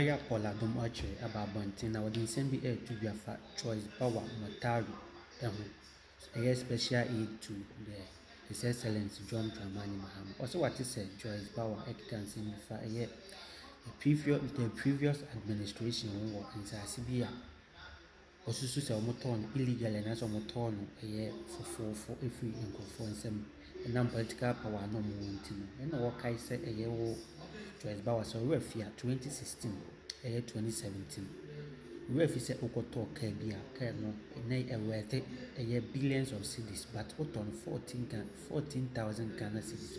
lawyer Paul Adom about Bontin. I would send me to be a Joyce Bawa Mataru, a special aid to His Excellency John Dramani Mahama. Also, what is said, Joyce Bawa, I can see me for a the previous administration in Sasibia. Also, so moton illegal and as a moton a year for every income for some political power no more. And what I said a year Joyce Bawa so refia 2016 a year 2017. Refi said Okoto Kabia, Kano, a worth a year billions of cities, but on 14,000 Ghana cities.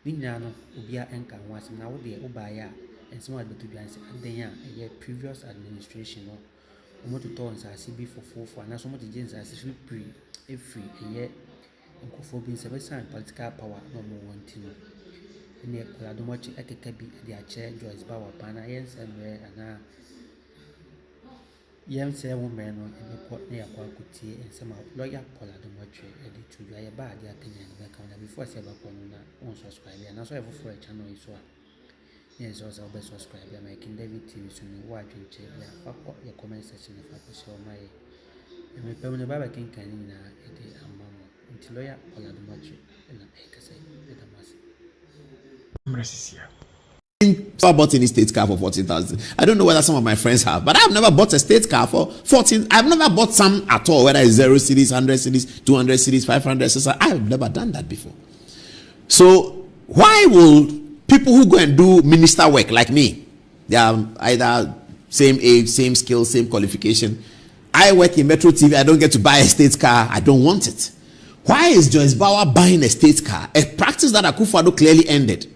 Nignano, Ubia Enka was now the Ubaya and some other to be answered at the year previous administration. To turn CB for and some of the gens as free a year and cophobia seven political power no more wanting. In the Kwadwosheldon Ekekabi, their chair Joyce Bawa Pana, yes, and where and young say woman in the port near Kwakuti and some lawyer Kwadwosheldon edit to be a bad opinion before I on subscribe and also ever for a channel is what. Yes, also I'll be subscribe. I'm KingDavid TV soon. Watch and check your comment section if I could show my. And my permanent Baba King Canina, a mamma, until lawyer Kwadwosheldon and a say, I bought any state car for 14,000. I don't know whether some of my friends have, but I've never bought a state car for 14. I've never bought some at all, whether it's 0 cities, 100 cities, 200 cities, 500 cities. I've never done that before. So why will people who go and do minister work like me, they are either same age, same skill, same qualification. I work in Metro TV. I don't get to buy a state car. I don't want it. Why is Joyce Bawa buying a state car? A practice that Akufo-Addo clearly ended.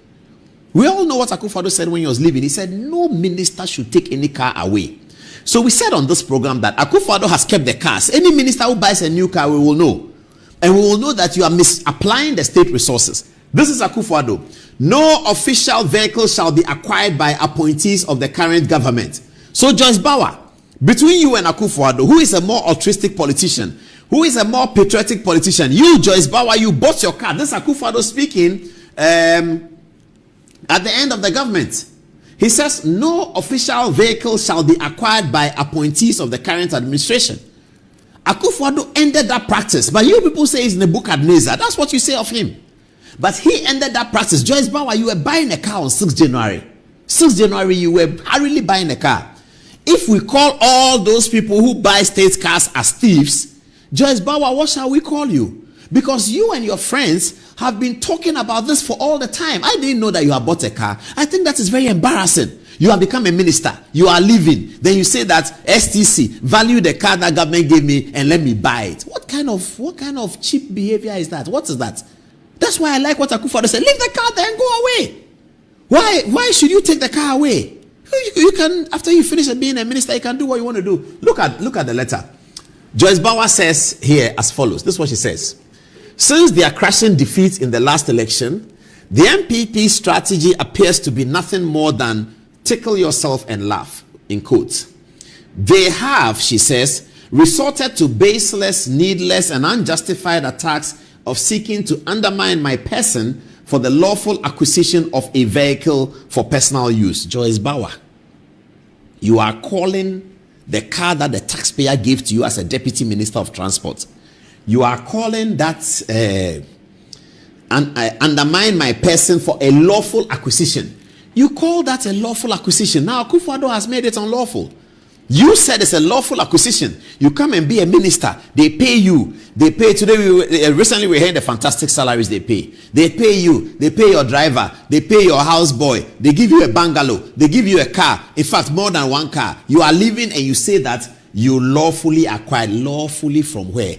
We all know what Akufo-Addo said when he was leaving. He said no minister should take any car away. So we said on this program that Akufo-Addo has kept the cars. Any minister who buys a new car, we will know. And we will know that you are misapplying the state resources. This is Akufo-Addo. No official vehicle shall be acquired by appointees of the current government. So Joyce Bawa, between you and Akufo-Addo, who is a more altruistic politician, who is a more patriotic politician? You, Joyce Bawa, you bought your car. This is Akufo-Addo speaking at the end of the government. He says, no official vehicle shall be acquired by appointees of the current administration. Akufo-Addo ended that practice. But you people say he's Nebuchadnezzar. That's what you say of him. But he ended that practice. Joyce Bawa, you were buying a car on 6 January. 6 January, you were hurriedly buying a car. If we call all those people who buy state cars as thieves, Joyce Bawa, what shall we call you? Because you and your friends have been talking about this for all the time. I didn't know that you have bought a car. I think that is very embarrassing. You have become a minister. You are leaving. Then you say that STC value the car that government gave me and let me buy it. What kind of cheap behavior is that? What is that? That's why I like what Akufo-Addo said. Leave the car there and go away. Why should you take the car away? You can, after you finish being a minister, you can do what you want to do. Look at the letter. Joyce Bawa says here as follows. This is what she says. Since their crushing defeat in the last election, the MPP strategy appears to be nothing more than tickle yourself and laugh, in quotes. They have, she says, resorted to baseless, needless, and unjustified attacks of seeking to undermine my person for the lawful acquisition of a vehicle for personal use. Joyce Bawa, you are calling the car that the taxpayer gave to you as a deputy minister of transport. You are calling that undermine my person for a lawful acquisition. You call that a lawful acquisition. Now Akufo-Addo has made it unlawful. You said it's a lawful acquisition. You come and be a minister. They pay you. They pay today. Recently we heard the fantastic salaries they pay. They pay you. They pay your driver. They pay your houseboy. They give you a bungalow. They give you a car. In fact, more than one car. You are living and you say that you lawfully acquired. Lawfully from where?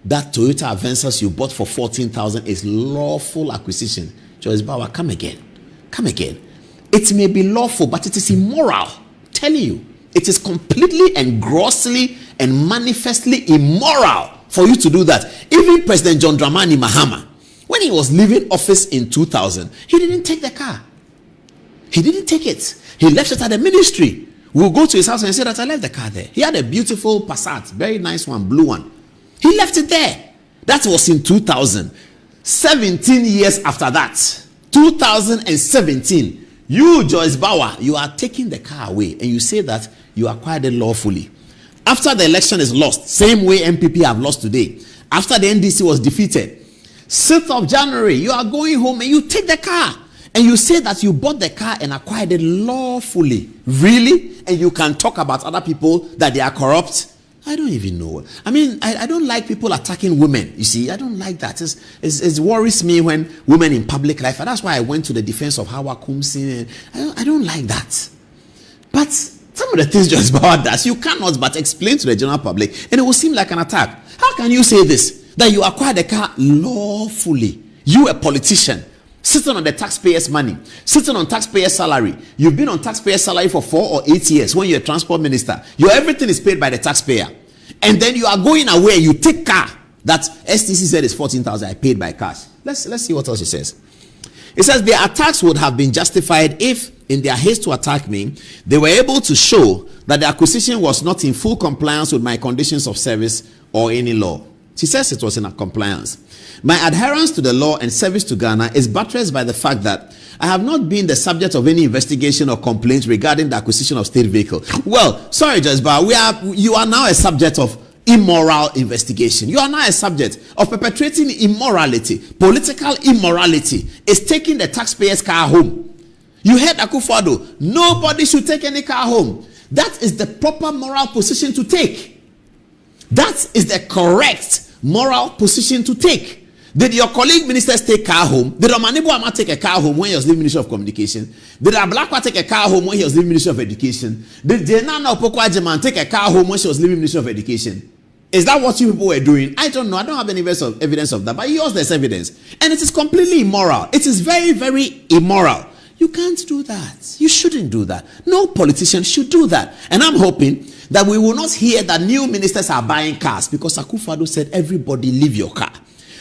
That Toyota Avensis you bought for 14,000 is lawful acquisition. Joyce Bawa, come again. Come again. It may be lawful, but it is immoral. I'm telling you. It is completely and grossly and manifestly immoral for you to do that. Even President John Dramani Mahama, when he was leaving office in 2000, he didn't take the car. He didn't take it. He left it at the ministry. We'll go to his house and say that I left the car there. He had a beautiful Passat, very nice one, blue one. He left it there. That was in 2000. 17 years after that, 2017, You, Joyce Bawa, you are taking the car away and you say that you acquired it lawfully. After the election is lost, same way MPP have lost today. After the NDC was defeated, 6th of January, you are going home and you take the car. And you say that you bought the car and acquired it lawfully. Really? And you can talk about other people that they are corrupt? I don't even know. I mean, I don't like people attacking women. You see, I don't like that. It worries me when women in public life, and that's why I went to the defense of Hawa Kumsin. I don't like that. But some of the things Joyce Bawa does, you cannot but explain to the general public, and it will seem like an attack. How can you say this? That you acquired the car lawfully? You, a politician, sitting on the taxpayers' money, sitting on taxpayers' salary. You've been on taxpayers' salary for 4 or 8 years when you're a transport minister. Your everything is paid by the taxpayer. And then you are going away, you take car that STC said is 14,000, I paid by cash. Let's see what else it says. It says the attacks would have been justified if, in their haste to attack me, they were able to show that the acquisition was not in full compliance with my conditions of service or any law. She says it was in compliance. My adherence to the law and service to Ghana is buttressed by the fact that I have not been the subject of any investigation or complaints regarding the acquisition of state vehicle. Well, sorry, Joyce, but you are now a subject of immoral investigation. You are now a subject of perpetrating immorality. Political immorality is taking the taxpayer's car home. You heard Akufo-Addo, nobody should take any car home. That is the proper moral position to take. That is the correct moral position to take. Did your colleague ministers take car home? Did Omanibo Ama take a car home when he was leaving Ministry of Communication? Did Ablakwa take a car home when he was leaving Ministry of Education? Did Jenana Opoko-Agyemang take a car home when she was leaving Ministry of Education? Is that what you people were doing? I don't know. I don't have any evidence of that. But yours, there's evidence. And it is completely immoral. It is very, very immoral. You can't do that. You shouldn't do that. No politician should do that. And I'm hoping that we will not hear that new ministers are buying cars, because Akufo-Addo said everybody leave your car.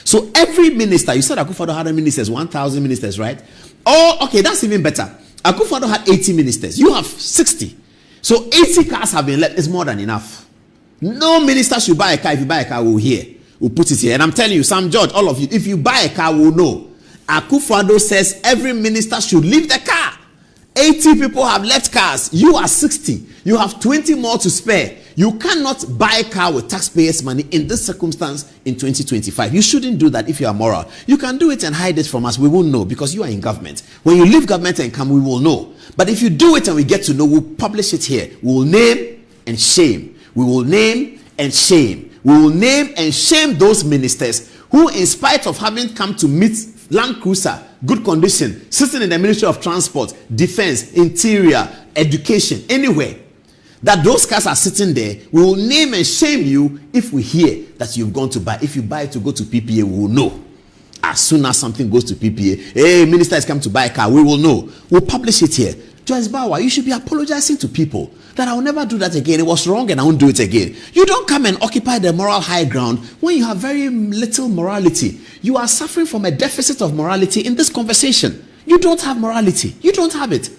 So every minister, you said Akufo-Addo had ministers, 1,000 ministers, right? Oh, okay, that's even better. Akufo-Addo had 80 ministers. You have 60. So 80 cars have been left. It's more than enough. No minister should buy a car. If you buy a car, we'll hear. We'll put it here. And I'm telling you, Sam George, all of you, if you buy a car, we'll know. Akufo-Addo says every minister should leave the car. 80 people have left cars. You are 60. You have 20 more to spare. You cannot buy a car with taxpayers' money in this circumstance in 2025. You shouldn't do that if you are moral. You can do it and hide it from us. We won't know because you are in government. When you leave government and come, we will know. But if you do it and we get to know, we'll publish it here. We will name and shame. We will name and shame. We will name and shame those ministers who, in spite of having come to meet Land Cruiser, good condition, sitting in the Ministry of Transport, Defense, Interior, Education, anywhere, that those cars are sitting there, we will name and shame you if we hear that you've gone to buy. If you buy to go to PPA, we will know. As soon as something goes to PPA, hey, minister has come to buy a car, we will know. We'll publish it here. Joyce Bawa, you should be apologizing to people that I will never do that again. It was wrong and I won't do it again. You don't come and occupy the moral high ground when you have very little morality. You are suffering from a deficit of morality in this conversation. You don't have morality. You don't have it.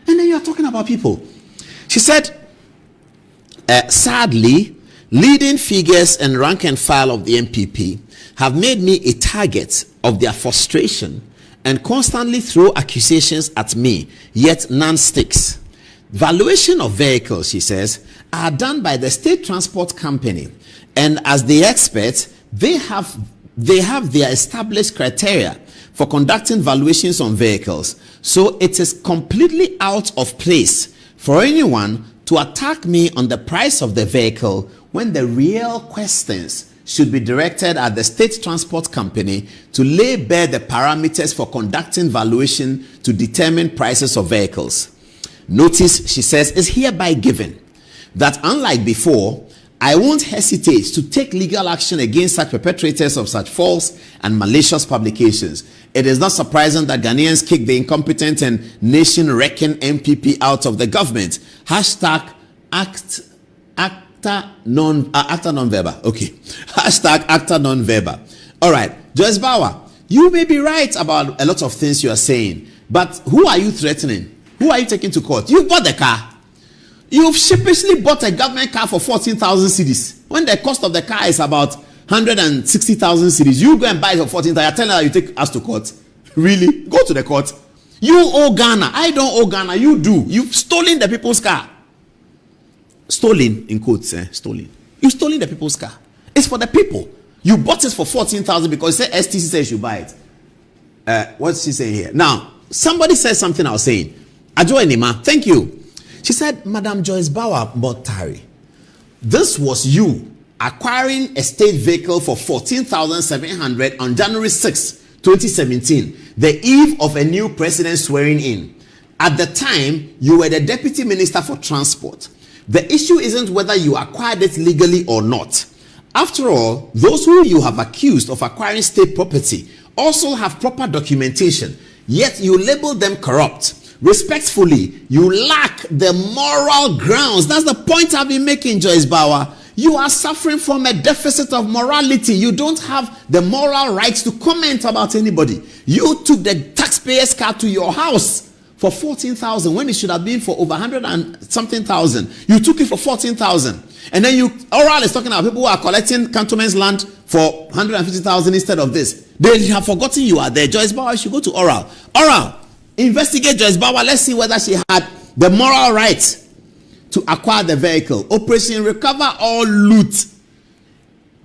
And then you are talking about people. She said, sadly, leading figures and rank and file of the MPP have made me a target of their frustration and constantly throw accusations at me, yet none sticks. Valuation of vehicles, she says, are done by the state transport company, and as the experts, they have their established criteria for conducting valuations on vehicles. So it is completely out of place for anyone to attack me on the price of the vehicle when the real questions should be directed at the state transport company to lay bare the parameters for conducting valuation to determine prices of vehicles. Notice, she says, is hereby given that unlike before, I won't hesitate to take legal action against such perpetrators of such false and malicious publications. It is not surprising that Ghanaians kick the incompetent and nation-wrecking MPP out of the government. Hashtag acta non-verba. Okay. Hashtag acta non-verba. All right. Joyce Bawa, you may be right about a lot of things you are saying, but who are you threatening? Who are you taking to court? You bought the car. You've sheepishly bought a government car for 14,000 cedis when the cost of the car is about 160,000 cedis. You go and buy it for 14,000. You're telling her you take us to court. Really? Go to the court. You owe Ghana. I don't owe Ghana. You do. You've stolen the people's car. Stolen, in quotes, stolen. You've stolen the people's car. It's for the people. You bought it for 14,000 because STC says you should buy it. What's she saying here? Now, somebody said something I was saying. Ajo Enima, thank you. She said, Madam Joyce Bawa bought Tari. This was you acquiring a state vehicle for 14,700 on January 6, 2017, the eve of a new president swearing in. At the time, you were the Deputy Minister for Transport. The issue isn't whether you acquired it legally or not. After all, those who you have accused of acquiring state property also have proper documentation, yet you label them corrupt. Respectfully, you lack the moral grounds. That's the point I've been making, Joyce Bawa. You are suffering from a deficit of morality. You don't have the moral rights to comment about anybody. You took the taxpayer's car to your house for 14,000 when it should have been for over 100 and something thousand. You took it for 14,000. And then Oral is talking about people who are collecting Cantonment's land for 150,000 instead of this. They have forgotten you are there. Joyce Bawa should go to Oral. Oral, investigate Joyce Bawa. Let's see whether she had the moral right to acquire the vehicle. Operation Recover All Loot.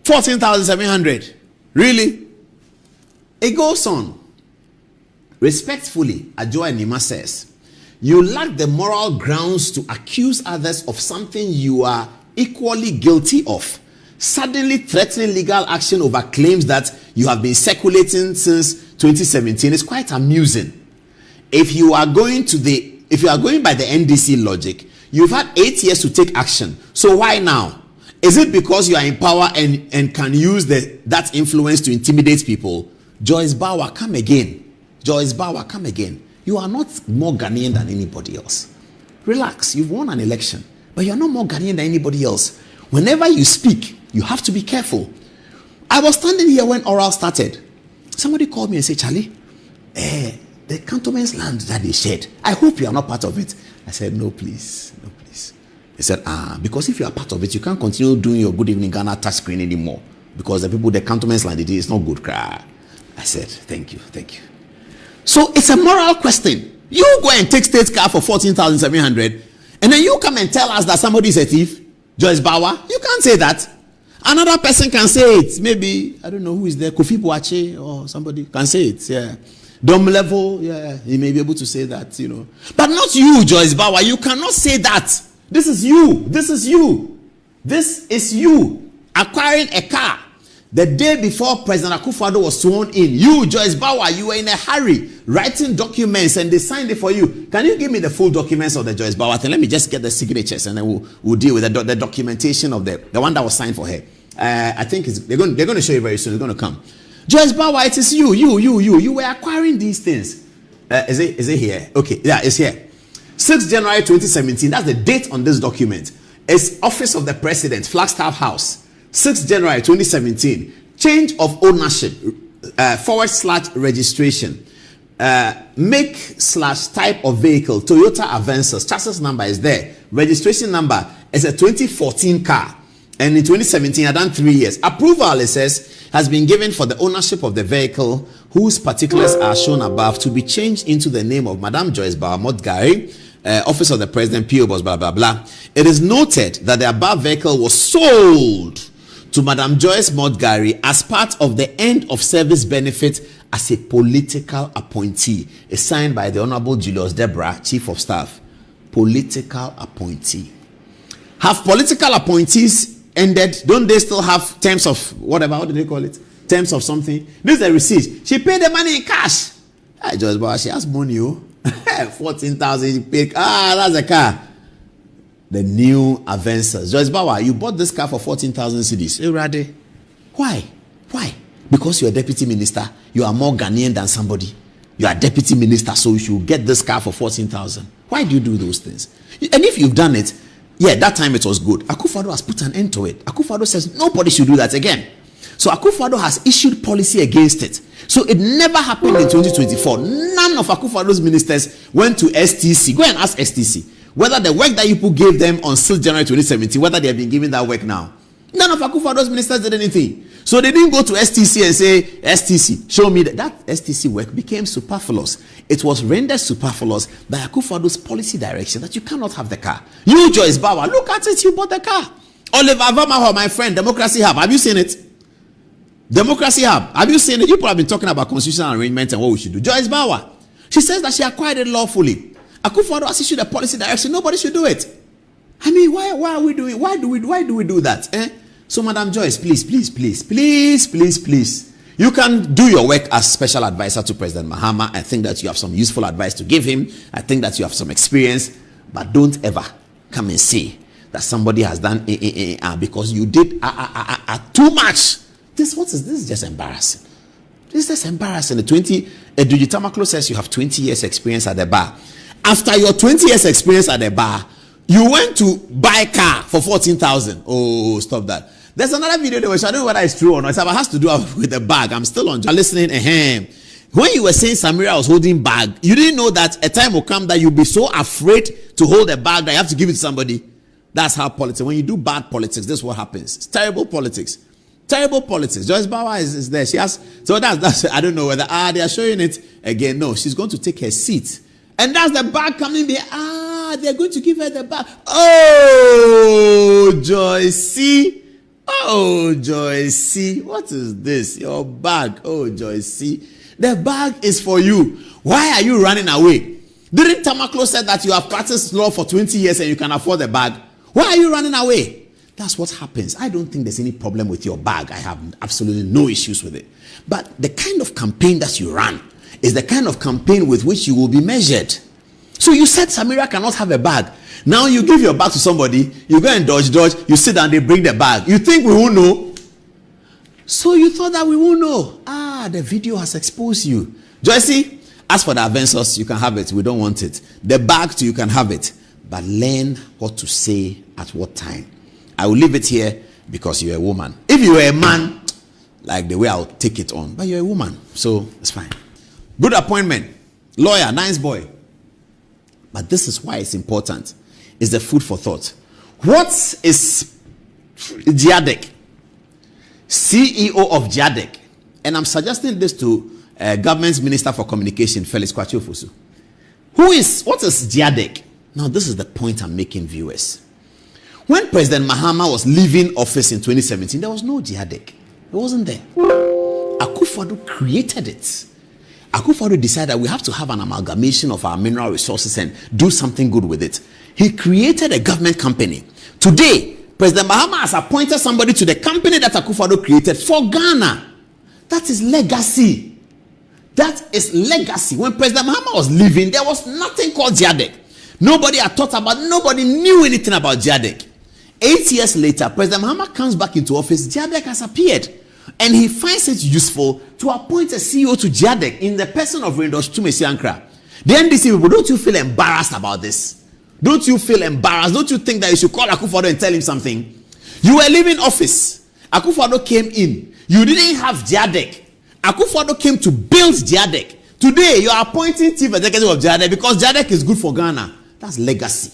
14,700. Really? It goes on. Respectfully, Ajoa Nima says, you lack the moral grounds to accuse others of something you are equally guilty of. Suddenly threatening legal action over claims that you have been circulating since 2017 is quite amusing. If you are going by the NDC logic, you've had 8 years to take action. So why now? Is it because you are in power and can use that influence to intimidate people? Joyce Bawa, come again. Joyce Bawa, come again. You are not more Ghanaian than anybody else. Relax. You've won an election, but you're not more Ghanaian than anybody else. Whenever you speak, you have to be careful. I was standing here when Oral started. Somebody called me and said, Charlie, the Cantonment's land that they shared, I hope you are not part of it. I said, no, please. No, please. He said, because if you are part of it, you can't continue doing your Good Evening Ghana touch screen anymore. Because the Cantonment's land, it is not good. I said, thank you. So it's a moral question. You go and take state car for 14,700, and then you come and tell us that somebody is a thief. Joyce Bawa, you can't say that. Another person can say it. Maybe, I don't know who is there, Kofi Boache or somebody can say it. Yeah. Dom level, yeah, he may be able to say that, But not you, Joyce Bawa. You cannot say that. This is you. This is you acquiring a car the day before President Akufo-Addo was sworn in. You, Joyce Bawa, you were in a hurry writing documents and they signed it for you. Can you give me the full documents of the Joyce Bawa thing? Let me just get the signatures and then we'll deal with the documentation of the one that was signed for her. I think they're going to show you very soon. It's going to come. Joyce Bawa, it is you. You were acquiring these things. Is it here? Okay, yeah, it's here. 6 January 2017. That's the date on this document. It's Office of the President, Flagstaff House. 6 January 2017. Change of ownership, / registration, make/type of vehicle, Toyota Avensis. Chassis number is there. Registration number is a 2014 car. And in 2017, I've done 3 years. Approval, it says, has been given for the ownership of the vehicle, whose particulars are shown above, to be changed into the name of Madam Joyce Bawa Modgari, Office of the President, P.O. Box, blah, blah, blah. It is noted that the above vehicle was sold to Madam Joyce Modgari as part of the end of service benefit as a political appointee. It's signed by the Honorable Julius Deborah, Chief of Staff. Political appointee. Have political appointees ended? Don't they still have terms of whatever? What do they call it? Terms of something. This is a receipt. She paid the money in cash. Joyce Bawa, she has money. 14,000. She paid. That's a car. The new Avensis. Joyce Bawa, you bought this car for 14,000 cedis. Why? Because you're a deputy minister. You are more Ghanaian than somebody. You are deputy minister, so you should get this car for 14,000. Why do you do those things? And if you've done it, yeah, that time it was good. Akufo-Addo has put an end to it. Akufo-Addo says nobody should do that again. So Akufo-Addo has issued policy against it. So it never happened in 2024. None of Akufo-Addo's ministers went to STC. Go and ask STC whether the work that you people gave them on 6 January 2017, whether they have been given that work now. None of Akufo-Addo's ministers did anything. So they didn't go to STC and say, STC, show me that STC work became superfluous. It was rendered superfluous by Akufo-Addo's policy direction that you cannot have the car. You, Joyce Bawa, look at it, you bought the car. Oliver Vamaho, my friend, Democracy Hub, have you seen it? Democracy Hub, have you seen it? You people have been talking about constitutional arrangement and what we should do. Joyce Bawa, she says that she acquired it lawfully. Akufo-Addo has issued a policy direction, nobody should do it. I mean, why are we doing? Why do we do that? So, Madam Joyce, please. You can do your work as special advisor to President Mahama. I think that you have some useful advice to give him. I think that you have some experience, but don't ever come and say that somebody has done because you did too much. This is just embarrassing. This is just embarrassing. The Digitamaklo says you have 20 years experience at the bar. After your 20 years experience at the bar, you went to buy a car for 14,000. Oh, stop that. There's another video they were showing. I don't know whether it's true or not. It has to do with the bag. I'm still on listening. When you were saying Samira was holding bag, you didn't know that a time will come that you'll be so afraid to hold a bag that you have to give it to somebody. That's how politics. When you do bad politics, this is what happens. It's terrible politics. Terrible politics. Joyce Bawa is there. She has. So that's. I don't know whether they are showing it again. No, she's going to take her seat, and that's the bag coming there. They're going to give her the bag. Oh, Joyce. Oh, Joyce. What is this? Your bag. Oh, Joyce. The bag is for you. Why are you running away? Didn't Tamaklo said that you have practiced law for 20 years and you can afford the bag? Why are you running away? That's what happens. I don't think there's any problem with your bag. I have absolutely no issues with it. But the kind of campaign that you run is the kind of campaign with which you will be measured. So you said Samira cannot have a bag. Now you give your bag to somebody, you go and dodge, you sit down, they bring the bag. You think we won't know? So you thought that we won't know. The video has exposed you. Joyce, as for the Avensos, you can have it. We don't want it. The bag too, you can have it. But learn what to say at what time. I will leave it here because you're a woman. If you were a man, like the way I'll take it on. But you're a woman, so it's fine. Good appointment. Lawyer, nice boy. But this is why it's important. It's the food for thought. What is GIADEC? CEO of GIADEC. And I'm suggesting this to Government's Minister for Communication, Felix Kwadwosheldon. What is GIADEC? Now, this is the point I'm making, viewers. When President Mahama was leaving office in 2017, there was no GIADEC. It wasn't there. Akufo-Addo created it. Akufo-Addo decided we have to have an amalgamation of our mineral resources and do something good with it. He created a government company. Today, President Mahama has appointed somebody to the company that Akufo-Addo created for Ghana. That is legacy. That is legacy. When President Mahama was leaving, there was nothing called GIADEC. Nobody had thought about, nobody knew anything about GIADEC. 8 years later, President Mahama comes back into office, GIADEC has appeared. And he finds it useful to appoint a CEO to GIADEC in the person of Rendos Tumesiankra. The NDC people, don't you feel embarrassed about this? Don't you feel embarrassed? Don't you think that you should call Akufo-Addo and tell him something? You were leaving office. Akufo-Addo came in. You didn't have GIADEC. Akufo-Addo came to build GIADEC. Today, you are appointing chief executive of GIADEC because GIADEC is good for Ghana. That's legacy.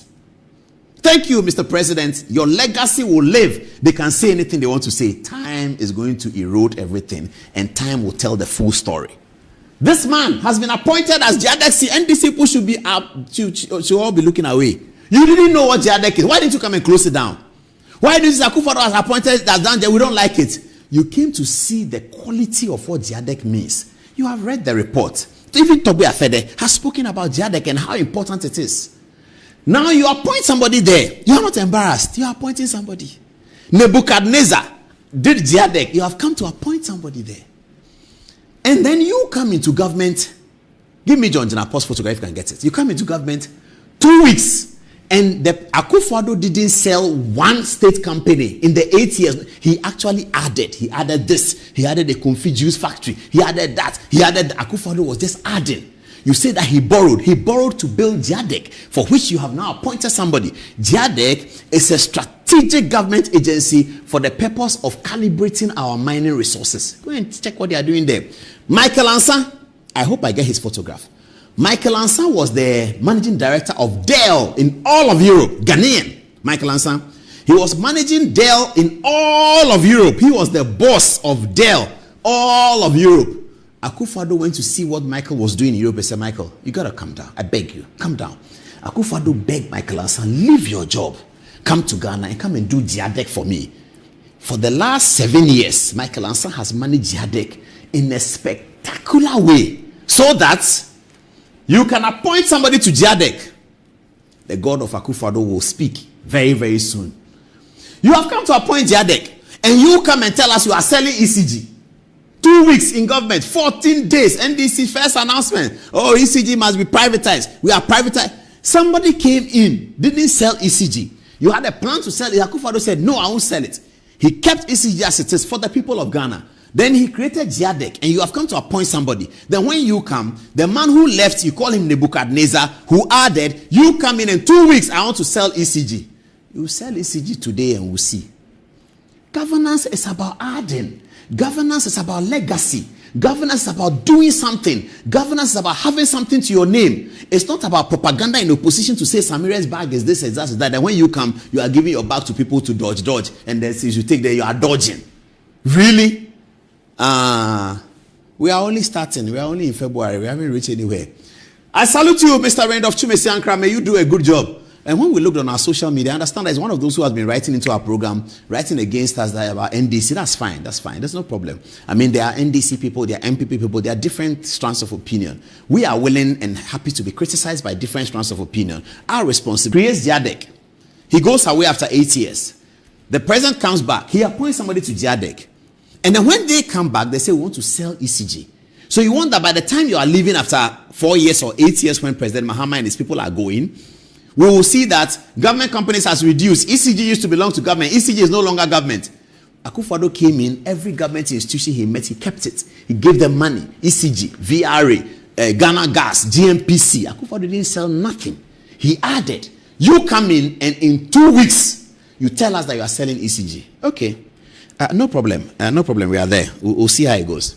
Thank you, Mr. President. Your legacy will live. They can say anything they want to say. Time is going to erode everything, and time will tell the full story. This man has been appointed as GIADEC. NDC people should be up, should all be looking away. You didn't know what GIADEC is. Why didn't you come and close it down? Why did Akufo-Addo has appointed that down there? We don't like it. You came to see the quality of what GIADEC means. You have read the report. Even Toby Afede has spoken about GIADEC and how important it is. Now you appoint somebody there. You are not embarrassed. You are appointing somebody. Nebuchadnezzar did GIADEC. You have come to appoint somebody there. And then you come into government. Give me John Janapo's photograph if you can get it. You come into government 2 weeks. And the Akufo-Addo didn't sell one state company in the 8 years. He actually added. He added this. He added a confit juice factory. He added that. He added. Akufo-Addo was just adding. You say that he borrowed. He borrowed to build GIADEC, for which you have now appointed somebody. GIADEC is a strategic government agency for the purpose of calibrating our mining resources. Go and check what they are doing there. Michael Ansa, I hope I get his photograph. Michael Ansa was the managing director of Dell in all of Europe. Ghanaian. Michael Ansa. He was managing Dell in all of Europe. He was the boss of Dell, all of Europe. Akufo-Addo went to see what Michael was doing in Europe. He said, Michael, you got to come down. I beg you, come down. Akufo-Addo begged Michael Ansa, leave your job. Come to Ghana and come and do GIADEC for me. For the last 7 years, Michael Ansa has managed GIADEC in a spectacular way so that you can appoint somebody to GIADEC. The God of Akufo-Addo will speak very, very soon. You have come to appoint GIADEC and you come and tell us you are selling ECG. 2 weeks in government, 14 days, NDC first announcement. Oh, ECG must be privatized. We are privatized. Somebody came in, didn't sell ECG. You had a plan to sell it. Akufo-Addo said, no, I won't sell it. He kept ECG as it is for the people of Ghana. Then he created GIADEC, and you have come to appoint somebody. Then when you come, the man who left, you call him Nebuchadnezzar, who added, you come in 2 weeks, I want to sell ECG. You sell ECG today and we'll see. Governance is about adding. Governance is about legacy. Governance is about doing something. Governance is about having something to your name. It's not about propaganda in opposition to say Samira's bag is this, is that, is that. And when you come, you are giving your bag to people to dodge. And then since you take that, you are dodging. Really? We are only starting. We are only in February. We haven't reached anywhere. I salute you, Mr. Randolph Chumesi Ankra. May you do a good job. And when we looked on our social media, I understand that he's one of those who has been writing into our program, writing against us about NDC. That's fine. That's fine. There's no problem. I mean, there are NDC people, there are MPP people, there are different strands of opinion. We are willing and happy to be criticized by different strands of opinion. Our responsibility creates GIADEC. He goes away after 8 years. The president comes back. He appoints somebody to GIADEC. And then when they come back, they say, we want to sell ECG. So you want that by the time you are leaving after 4 years or 8 years when President Mahama and his people are going, we will see that government companies has reduced. ECG used to belong to government. ECG is no longer government. Akufo-Addo came in, every government institution he met, he kept it. He gave them money. ECG, VRA, Ghana Gas, GMPC. Akufo-Addo didn't sell nothing. He added. You come in and in 2 weeks, you tell us that you are selling ECG. Okay. No problem. No problem. We are there. We'll see how it goes.